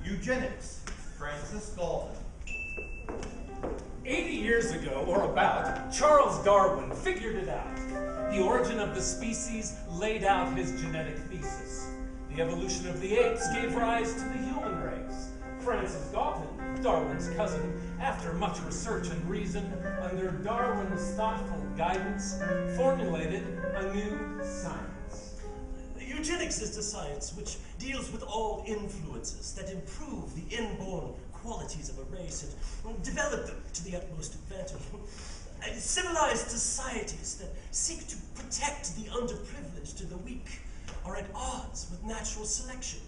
Eugenics, Francis Galton. 80 years ago, or about, Charles Darwin figured it out. The origin of the species laid out his genetic thesis. The evolution of the apes gave rise to the human race. Francis Galton, Darwin's cousin, after much research and reason, under Darwin's thoughtful guidance, formulated a new science. Eugenics is the science which deals with all influences that improve the inborn qualities of a race and develop them to the utmost advantage. Civilized societies that seek to protect the underprivileged and the weak are at odds with natural selection,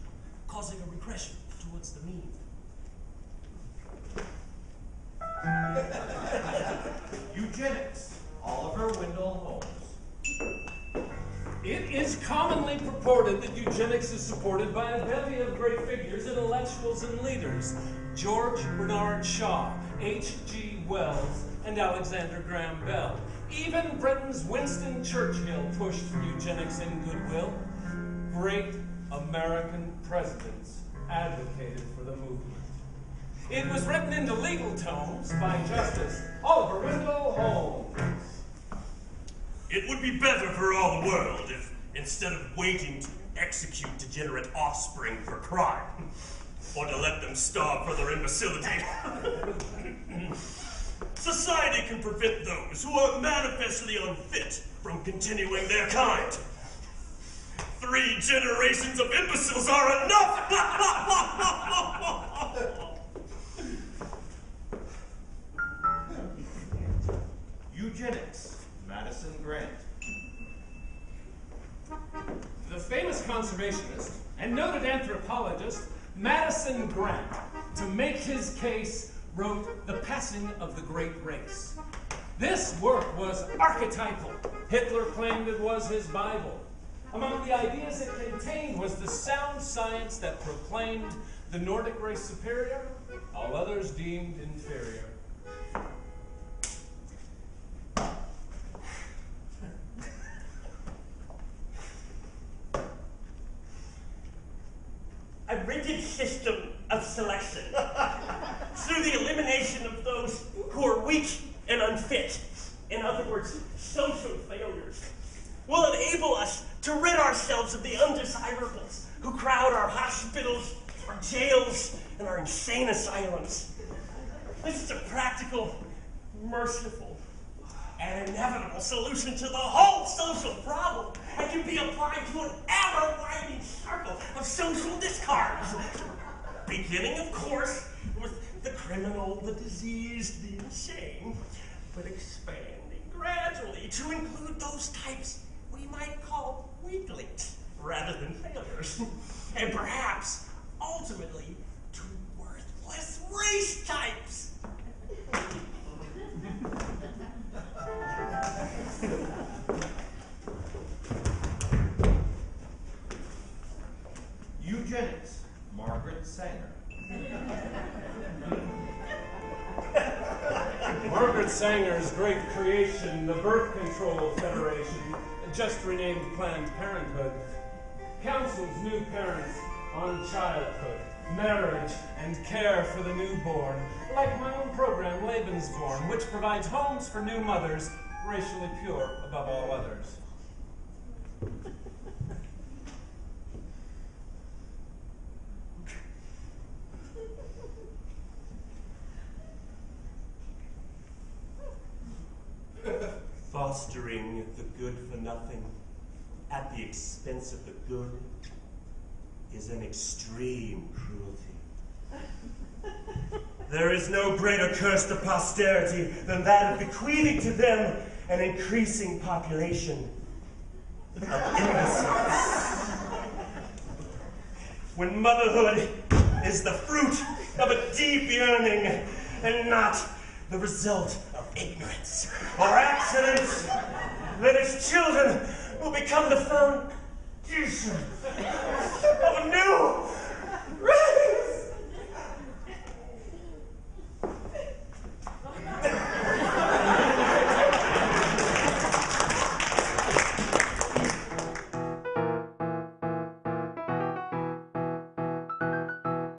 causing a regression towards the mean. Eugenics, Oliver Wendell Holmes. It is commonly purported that eugenics is supported by a bevy of great figures, intellectuals, and leaders. George Bernard Shaw, H.G. Wells, and Alexander Graham Bell. Even Britain's Winston Churchill pushed for eugenics and goodwill. Great American presidents advocated for the movement. It was written into legal tomes by Justice Oliver Wendell Holmes. It would be better for all the world if, instead of waiting to execute degenerate offspring for crime, or to let them starve for their imbecility, society can prevent those who are manifestly unfit from continuing their kind. 3 generations of imbeciles are enough! Eugenics, Madison Grant. The famous conservationist and noted anthropologist Madison Grant, to make his case, wrote The Passing of the Great Race. This work was archetypal. Hitler claimed it was his Bible. Among the ideas it contained was the sound science that proclaimed the Nordic race superior, all others deemed inferior. A rigid system of selection through the elimination of those who are weak and unfit, in other words, social failures, will enable us to rid ourselves of the undesirables who crowd our hospitals, our jails, and our insane asylums. This is a practical, merciful, and inevitable solution to the whole social problem, and can be applied to an ever-widening circle of social discards. Beginning, of course, with the criminal, the diseased, the insane, but expanding gradually to include those types we might call weaklings rather than failures, and perhaps, ultimately, to worthless race types. Eugenics, Margaret Sanger. Margaret Sanger's great creation, the Birth Control Federation, just renamed Planned Parenthood, counsels new parents on childhood, marriage, and care for the newborn, like my own program, Lebensborn, which provides homes for new mothers, racially pure above all others. Fostering the good for nothing at the expense of the good is an extreme cruelty. There is no greater curse to posterity than that of bequeathing to them an increasing population of imbeciles. When motherhood is the fruit of a deep yearning and not the result of ignorance or accidents, then its children will become the foundation of a new